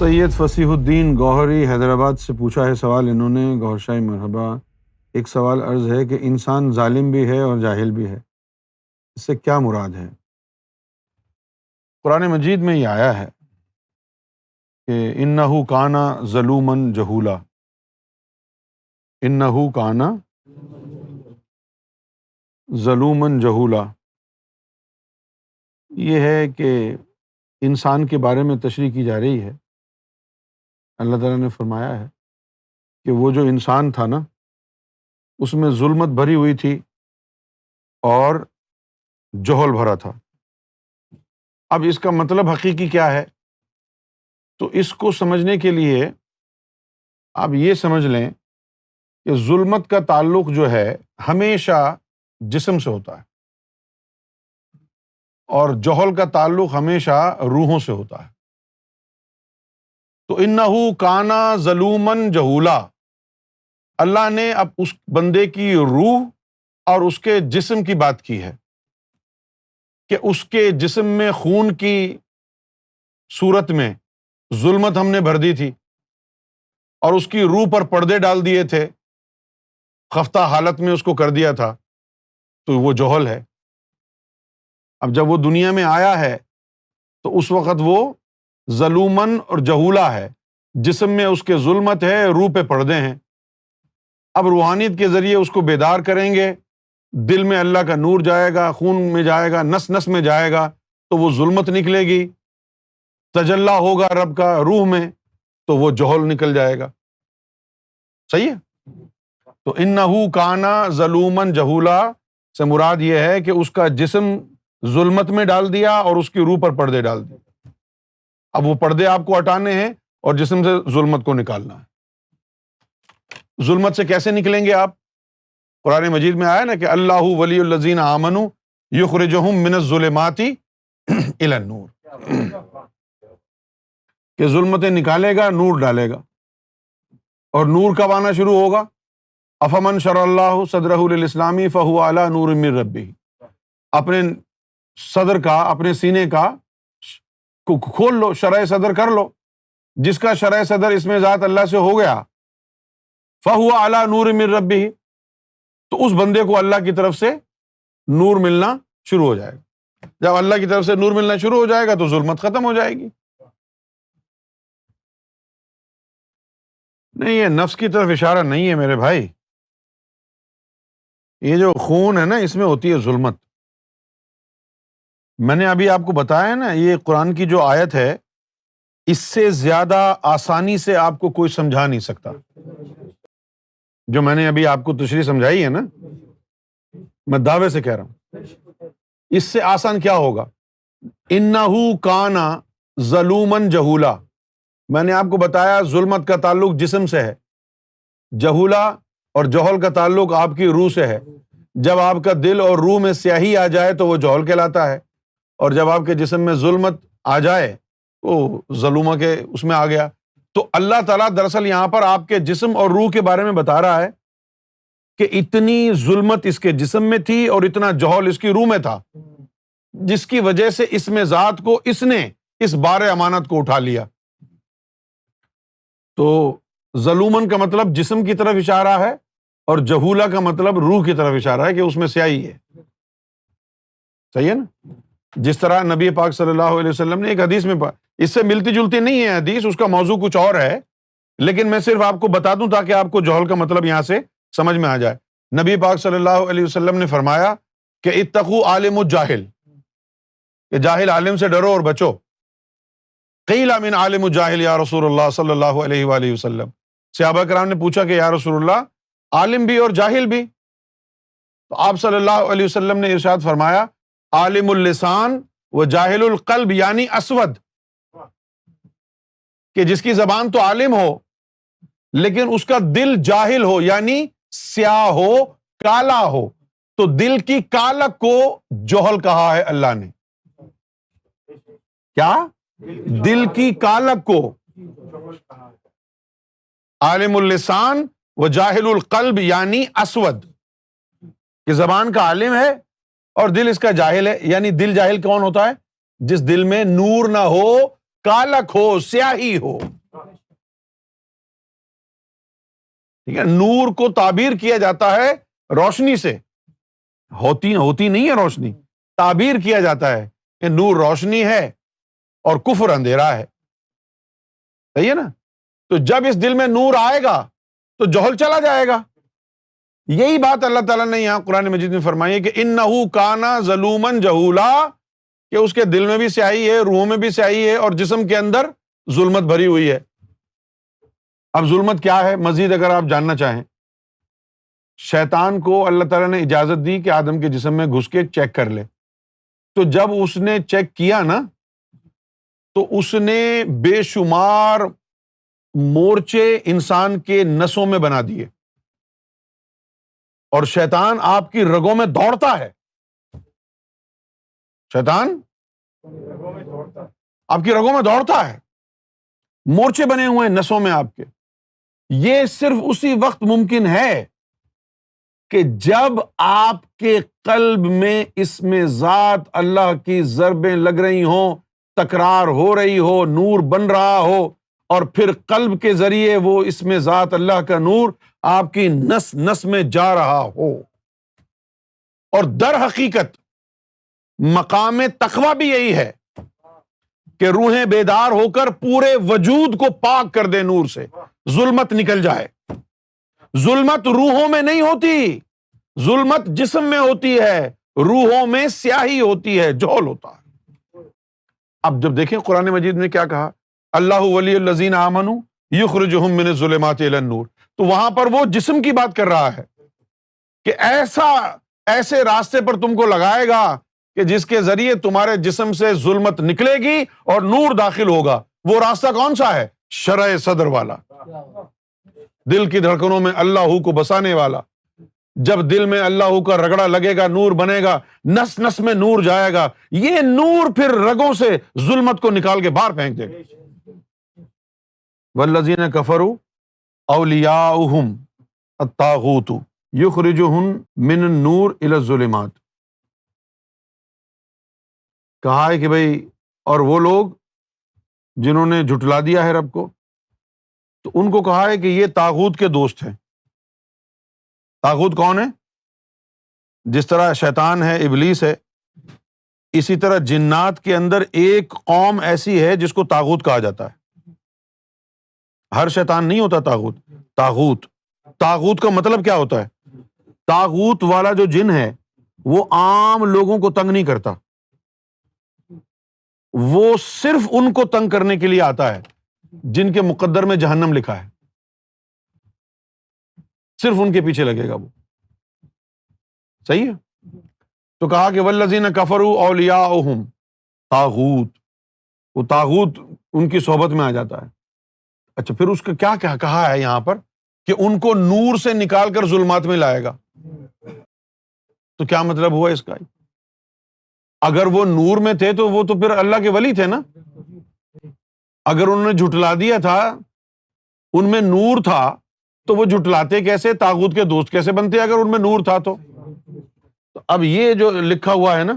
سید فصیح الدین گوہری حیدرآباد سے پوچھا ہے سوال انہوں نے۔ گوہر شاہی مرحبا، ایک سوال عرض ہے کہ انسان ظالم بھی ہے اور جاہل بھی ہے، اس سے کیا مراد ہے؟ قرآن مجید میں یہ آیا ہے کہ انہ کان ظلوما جہولا، انہ کان ظلوما جہولا، یہ ہے کہ انسان کے بارے میں تشریح کی جا رہی ہے۔ اللہ تعالیٰ نے فرمایا ہے کہ وہ جو انسان تھا نا، اس میں ظلمت بھری ہوئی تھی اور جہل بھرا تھا۔ اب اس کا مطلب حقیقی کیا ہے؟ تو اس کو سمجھنے کے لیے آپ یہ سمجھ لیں کہ ظلمت کا تعلق جو ہے ہمیشہ جسم سے ہوتا ہے، اور جہل کا تعلق ہمیشہ روحوں سے ہوتا ہے۔ تو انہ کانا ظلوما جہولا، اللہ نے اب اس بندے کی روح اور اس کے جسم کی بات کی ہے کہ اس کے جسم میں خون کی صورت میں ظلمت ہم نے بھر دی تھی اور اس کی روح پر پردے ڈال دیے تھے، خفتہ حالت میں اس کو کر دیا تھا، تو وہ جہل ہے۔ اب جب وہ دنیا میں آیا ہے تو اس وقت وہ ظلومن اور جہولا ہے، جسم میں اس کے ظلمت ہے، روح پہ پردے ہیں۔ اب روحانیت کے ذریعے اس کو بیدار کریں گے، دل میں اللہ کا نور جائے گا، خون میں جائے گا، نس نس میں جائے گا، تو وہ ظلمت نکلے گی، تجلی ہوگا رب کا روح میں، تو وہ جہل نکل جائے گا۔ صحیح ہے؟ تو انہ کانا ظلوما جہولا سے مراد یہ ہے کہ اس کا جسم ظلمت میں ڈال دیا اور اس کی روح پر پردے ڈال دیے۔ اب وہ پردے آپ کو ہٹانے ہیں اور جسم سے ظلمت کو نکالنا ہے۔ ظلمت سے کیسے نکلیں گے آپ؟ قرآن مجید میں آیا نا کہ اللہ ولی الذین آمنوا یخرجہم من الظلمات الی النور، کہ ظلمتیں نکالے گا، نور ڈالے گا۔ اور نور کب آنا شروع ہوگا؟ افمن شرح اللہ صدرہ للاسلام فہو علی نور من ربہ، اپنے صدر کا، اپنے سینے کا کھول لو، شرح صدر کر لو۔ جس کا شرح صدر اس میں ذات اللہ سے ہو گیا، فہو علی نور من ربہ، تو اس بندے کو اللہ کی طرف سے نور ملنا شروع ہو جائے گا۔ جب اللہ کی طرف سے نور ملنا شروع ہو جائے گا تو ظلمت ختم ہو جائے گی۔ نہیں، یہ نفس کی طرف اشارہ نہیں ہے میرے بھائی، یہ جو خون ہے نا، اس میں ہوتی ہے ظلمت۔ میں نے ابھی آپ کو بتایا نا، یہ قرآن کی جو آیت ہے، اس سے زیادہ آسانی سے آپ کو کوئی سمجھا نہیں سکتا۔ جو میں نے ابھی آپ کو تشریح سمجھائی ہے نا، میں دعوے سے کہہ رہا ہوں، اس سے آسان کیا ہوگا؟ انہ کانا ظلوما جہولا، میں نے آپ کو بتایا ظلمت کا تعلق جسم سے ہے، جہولا اور جہل کا تعلق آپ کی روح سے ہے۔ جب آپ کا دل اور روح میں سیاہی آ جائے تو وہ جہل کہلاتا ہے، اور جب آپ کے جسم میں ظلمت آ جائے وہ ظلمہ کے اس میں آ گیا۔ تو اللہ تعالیٰ دراصل یہاں پر آپ کے جسم اور روح کے بارے میں بتا رہا ہے کہ اتنی ظلمت اس کے جسم میں تھی اور اتنا جہل اس کی روح میں تھا، جس کی وجہ سے اس میں ذات کو اس نے اس بار امانت کو اٹھا لیا۔ تو ظلومن کا مطلب جسم کی طرف اشارہ ہے، اور جہولا کا مطلب روح کی طرف اشارہ ہے کہ اس میں سیاہی ہے۔ صحیح ہے نا؟ جس طرح نبی پاک صلی اللہ علیہ وسلم نے ایک حدیث میں اس سے ملتی جلتی نہیں ہے حدیث، اس کا موضوع کچھ اور ہے، لیکن میں صرف آپ کو بتا دوں تاکہ آپ کو جہل کا مطلب یہاں سے سمجھ میں آ جائے۔ نبی پاک صلی اللہ علیہ وسلم نے فرمایا کہ اتقوا عالم الجاہل، کہ جاہل عالم سے ڈرو اور بچو۔ قیل من عالم الجاہل یا رسول اللہ صلی اللہ علیہ وآلہ وسلم، صحابہ کرام نے پوچھا کہ یا رسول اللہ، عالم بھی اور جاہل بھی؟ تو آپ صلی اللہ علیہ وسلم نے ارشاد فرمایا عالم اللسان و جاہل القلب، یعنی اسود، کہ جس کی زبان تو عالم ہو لیکن اس کا دل جاہل ہو، یعنی سیاہ ہو، کالا ہو۔ تو دل کی کالک کو جہل کہا ہے اللہ نے۔ کیا؟ دل کی کالک کو عالم اللسان و جاہل القلب، یعنی اسود، کہ زبان کا عالم ہے اور دل اس کا جاہل ہے۔ یعنی دل جاہل کون ہوتا ہے؟ جس دل میں نور نہ ہو، کالک ہو، سیاہی ہو. ٹھیک ہے، نور کو تعبیر کیا جاتا ہے روشنی سے، ہوتی نہیں ہے روشنی، تعبیر کیا جاتا ہے کہ نور روشنی ہے اور کفر اندھیرا ہے. صحیح ہے نا؟ تو جب اس دل میں نور آئے گا تو جہل چلا جائے گا. یہی بات اللہ تعالیٰ نے یہاں قرآن مجید میں فرمائی ہے کہ اِنَّهُ كَانَ ظَلُومًا جَهُولًا، کہ اس کے دل میں بھی سیاہی ہے، روح میں بھی سیاہی ہے، اور جسم کے اندر ظلمت بھری ہوئی ہے. اب ظلمت کیا ہے مزید اگر آپ جاننا چاہیں، شیطان کو اللہ تعالیٰ نے اجازت دی کہ آدم کے جسم میں گھس کے چیک کر لے. تو جب اس نے چیک کیا نا تو اس نے بے شمار مورچے انسان کے نسوں میں بنا دیے، اور شیطان آپ کی رگوں میں دوڑتا ہے. شیطان آپ کی رگوں میں دوڑتا ہے، مورچے بنے ہوئے ہیں نسوں میں آپ کے. یہ صرف اسی وقت ممکن ہے کہ جب آپ کے قلب میں اسم ذات اللہ کی ضربیں لگ رہی ہوں، تکرار ہو رہی ہو، نور بن رہا ہو، اور پھر قلب کے ذریعے وہ اسم ذات اللہ کا نور آپ کی نس نس میں جا رہا ہو. اور در حقیقت مقام تقویٰ بھی یہی ہے کہ روحیں بیدار ہو کر پورے وجود کو پاک کر دے نور سے، ظلمت نکل جائے. ظلمت روحوں میں نہیں ہوتی، ظلمت جسم میں ہوتی ہے، روحوں میں سیاہی ہوتی ہے، جہل ہوتا ہے. اب جب دیکھیں قرآن مجید نے کیا کہا، اللہ ولی الذین آمنوا یخرجہم من الظلمات الی النور، تو وہاں پر وہ جسم کی بات کر رہا ہے کہ ایسے راستے پر تم کو لگائے گا کہ جس کے ذریعے تمہارے جسم سے ظلمت نکلے گی اور نور داخل ہوگا. وہ راستہ کون سا ہے؟ شرح صدر والا، دل کی دھڑکنوں میں اللہ کو بسانے والا. جب دل میں اللہ کا رگڑا لگے گا، نور بنے گا، نس نس میں نور جائے گا، یہ نور پھر رگوں سے ظلمت کو نکال کے باہر پھینک دے گا. والذین کفروا اولیاؤہم الطاغوت یخرجہم من النور الی الظلمات. کہا ہے کہ بھئی اور وہ لوگ جنہوں نے جھٹلا دیا ہے رب کو، تو ان کو کہا ہے کہ یہ طاغوت کے دوست ہیں. طاغوت کون ہے؟ جس طرح شیطان ہے، ابلیس ہے، اسی طرح جنات کے اندر ایک قوم ایسی ہے جس کو طاغوت کہا جاتا ہے. ہر شیطان نہیں ہوتا طاغوت. طاغوت کا مطلب کیا ہوتا ہے؟ طاغوت والا جو جن ہے وہ عام لوگوں کو تنگ نہیں کرتا، وہ صرف ان کو تنگ کرنے کے لیے آتا ہے جن کے مقدر میں جہنم لکھا ہے، صرف ان کے پیچھے لگے گا وہ. صحیح ہے؟ تو کہا کہ والذین کفروا اولیاؤہم طاغوت، وہ طاغوت ان کی صحبت میں آ جاتا ہے. اچھا پھر اس کا کیا کہا ہے یہاں پر کہ ان کو نور سے نکال کر ظلمات میں لائے گا. تو کیا مطلب ہوا اس کا؟ اگر وہ نور میں تھے تو وہ تو پھر اللہ کے ولی تھے نا. اگر انہوں نے جھٹلا دیا تھا، ان میں نور تھا، تو وہ جھٹلاتے کیسے، طاغوت کے دوست کیسے بنتے اگر ان میں نور تھا تو اب یہ جو لکھا ہوا ہے نا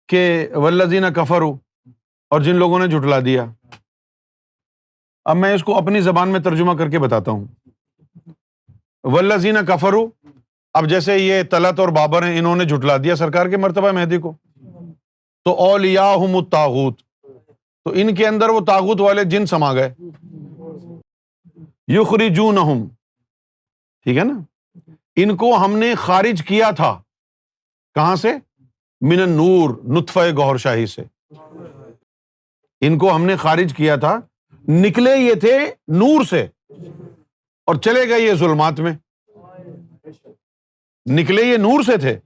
کہ والذین کفروا، اور جن لوگوں نے جھٹلا دیا، اب میں اس کو اپنی زبان میں ترجمہ کر کے بتاتا ہوں. والذین کفروا، اب جیسے یہ طلعت اور بابر ہیں، انہوں نے جھٹلا دیا سرکار کے مرتبہ مہدی کو، تو اولیاءہم الطاغوت، تو ان کے اندر وہ طاغوت والے جن سما گئے. یخرجونہم، ٹھیک ہے نا، ان کو ہم نے خارج کیا تھا کہاں سے؟ من النور، نطفہ گوہر شاہی سے. ان کو ہم نے خارج کیا تھا، نکلے یہ تھے نور سے اور چلے گئے یہ ظلمات میں. نکلے یہ نور سے تھے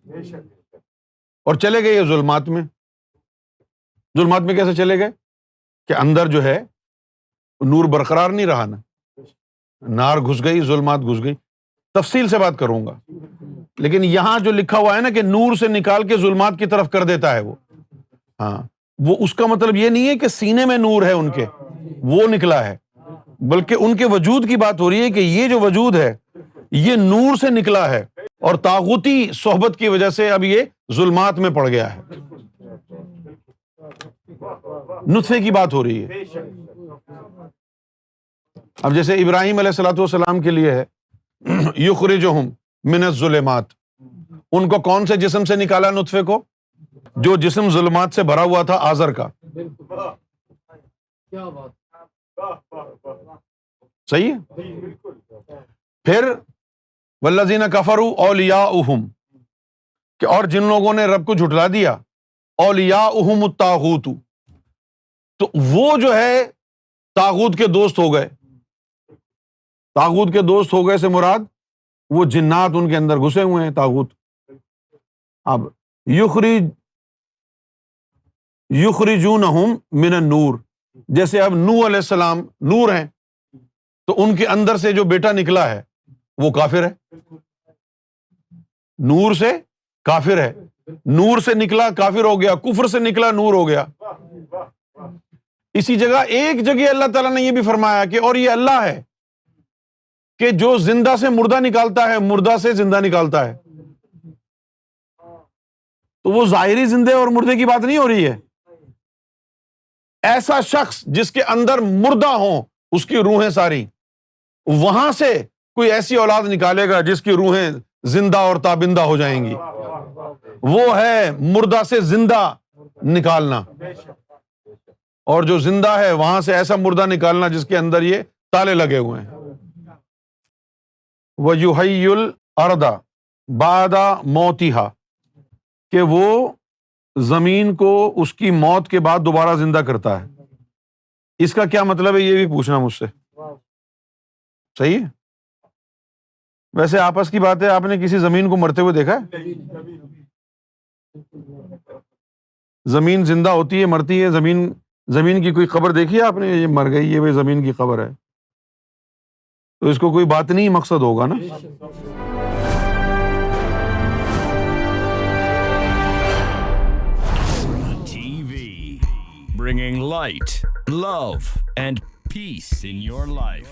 اور چلے گئے یہ ظلمات میں. ظلمات میں کیسے چلے گئے؟ کہ اندر جو ہے نور برقرار نہیں رہا نا، نار گھس گئی، ظلمات گھس گئی. تفصیل سے بات کروں گا، لیکن یہاں جو لکھا ہوا ہے نا کہ نور سے نکال کے ظلمات کی طرف کر دیتا ہے وہ، ہاں، وہ اس کا مطلب یہ نہیں ہے کہ سینے میں نور ہے ان کے، وہ نکلا ہے، بلکہ ان کے وجود کی بات ہو رہی ہے کہ یہ جو وجود ہے یہ نور سے نکلا ہے، اور طاغوتی صحبت کی وجہ سے اب یہ ظلمات میں پڑ گیا ہے. نطفے کی بات ہو رہی ہے. اب جیسے ابراہیم علیہ الصلوۃ والسلام کے لیے ہے یخرجہم من الظلمات، ان کو کون سے جسم سے نکالا نطفے کو؟ جو جسم ظلمات سے بھرا ہوا تھا آزر کا. صحیح ہے. پھر والذین کفروا اولیاؤہم، کہ اور جن لوگوں نے رب کو جھٹلا دیا، اولیاؤہم الطاغوت، تو وہ جو ہے طاغوت کے دوست ہو گئے. طاغوت کے دوست ہو گئے سے مراد وہ جنات ان کے اندر گھسے ہوئے ہیں طاغوت. اب یخرجونہم من النور، جیسے اب نوح علیہ السلام نور ہیں تو ان کے اندر سے جو بیٹا نکلا ہے وہ کافر ہے. نور سے کافر ہے، نور سے نکلا کافر ہو گیا، کفر سے نکلا نور ہو گیا. اسی جگہ ایک جگہ اللہ تعالیٰ نے یہ بھی فرمایا کہ اور یہ اللہ ہے کہ جو زندہ سے مردہ نکالتا ہے، مردہ سے زندہ نکالتا ہے. تو وہ ظاہری زندے اور مردے کی بات نہیں ہو رہی ہے. ایسا شخص جس کے اندر مردہ ہوں اس کی روحیں ساری، وہاں سے کوئی ایسی اولاد نکالے گا جس کی روحیں زندہ اور تابندہ ہو جائیں گی. وہ ہے مردہ سے زندہ نکالنا، اور جو زندہ ہے وہاں سے ایسا مردہ نکالنا جس کے اندر یہ تالے لگے ہوئے ہیں. وَيُحْيِي الْأَرْضَ بَعْدَ مَوْتِهَا، کہ وہ زمین کو اس کی موت کے بعد دوبارہ زندہ کرتا ہے. اس کا کیا مطلب ہے یہ بھی پوچھنا مجھ سے. صحیح ہے. ویسے آپس کی بات ہے، آپ نے کسی زمین کو مرتے ہوئے دیکھا ہے؟ زمین زندہ ہوتی ہے، مرتی ہے. زمین کی کوئی خبر دیکھی ہے آپ نے؟ یہ مر گئی، یہ بھی زمین کی خبر ہے. تو اس کو کوئی باطنی مقصد ہوگا نا. Bringing light, love, and peace in your life.